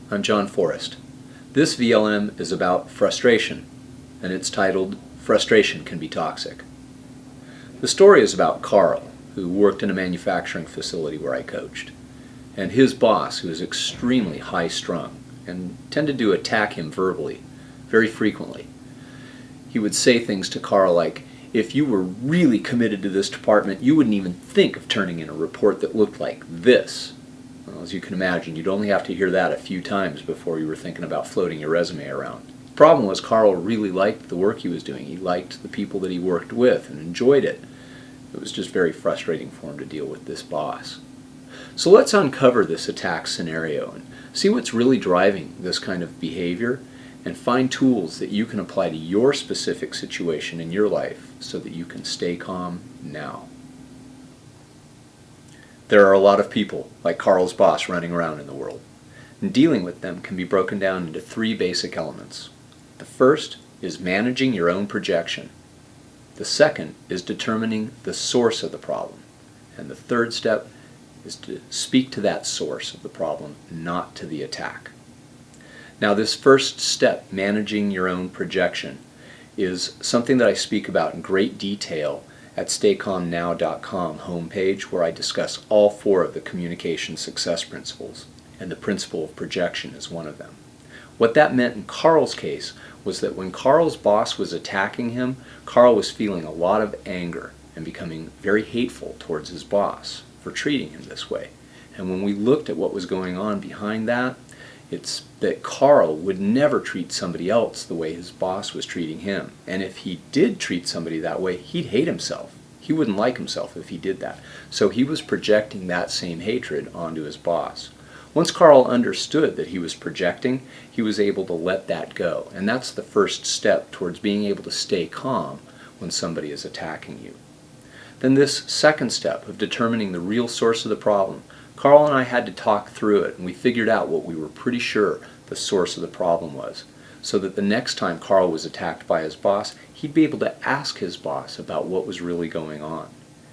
I'm John Forrest. This VLM is about frustration, and it's titled Frustation Can Be Toxic. The story is about Carl, who worked in a manufacturing facility where I coached, and his boss, who is extremely high-strung and tended to attack him verbally very frequently. He would say things to Carl like, "If you were really committed to this department, you wouldn't even think of turning in a report that looked like this." Well, as you can imagine, you'd only have to hear that a few times before you were thinking about floating your resume around. The problem was Carl really liked the work he was doing. He liked the people that he worked with and enjoyed it. It was just very frustrating for him to deal with this boss. So let's uncover this attack scenario and see what's really driving this kind of behavior and find tools that you can apply to your specific situation in your life so that you can stay calm now. There are a lot of people like Carl's boss running around in the world, and dealing with them can be broken down into three basic elements. The first is managing your own projection. The second is determining the source of the problem. And the third step is to speak to that source of the problem, not to the attack. Now, this first step, managing your own projection, is something that I speak about in great detail at staycalmnow.com homepage, where I discuss all four of the communication success principles, and the principle of projection is one of them. What that meant in Carl's case was that when Carl's boss was attacking him, Carl was feeling a lot of anger and becoming very hateful towards his boss for treating him this way. And when we looked at what was going on behind that, it's that Carl would never treat somebody else the way his boss was treating him. And if he did treat somebody that way, he'd hate himself. He wouldn't like himself if he did that. So he was projecting that same hatred onto his boss. Once Carl understood that he was projecting, he was able to let that go. And that's the first step towards being able to stay calm when somebody is attacking you. Then this second step of determining the real source of the problem, Carl and I had to talk through it, and we figured out what we were pretty sure the source of the problem was, so that the next time Carl was attacked by his boss, he'd be able to ask his boss about what was really going on.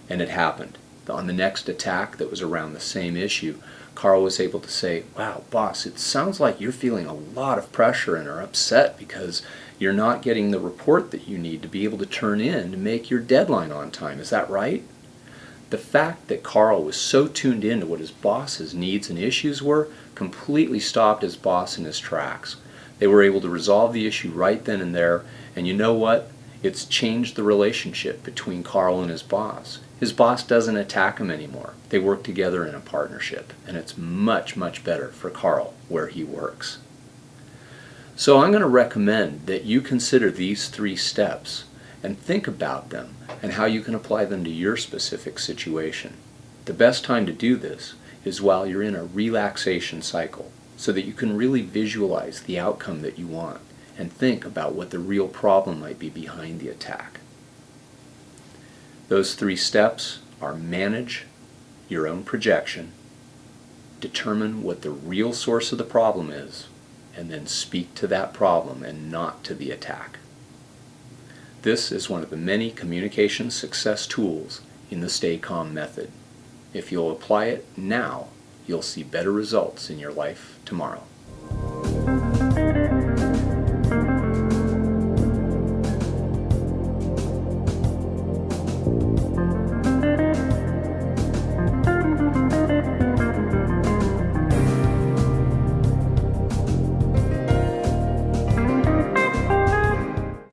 And it happened. On the next attack that was around the same issue, Carl was able to say, "Wow, boss, it sounds like you're feeling a lot of pressure and are upset because you're not getting the report that you need to be able to turn in to make your deadline on time. Is that right?" The fact that Carl was so tuned in to what his boss's needs and issues were completely stopped his boss in his tracks. They were able to resolve the issue right then and there, and you know what? It's changed the relationship between Carl and his boss. His boss doesn't attack him anymore. They work together in a partnership, and it's much, much better for Carl where he works. So I'm going to recommend that you consider these three steps and think about them and how you can apply them to your specific situation. The best time to do this is while you're in a relaxation cycle, so that you can really visualize the outcome that you want and think about what the real problem might be behind the attack. Those three steps are: manage your own projection, determine what the real source of the problem is, and then speak to that problem and not to the attack. This is one of the many communication success tools in the Stay Calm method. If you'll apply it now, you'll see better results in your life tomorrow.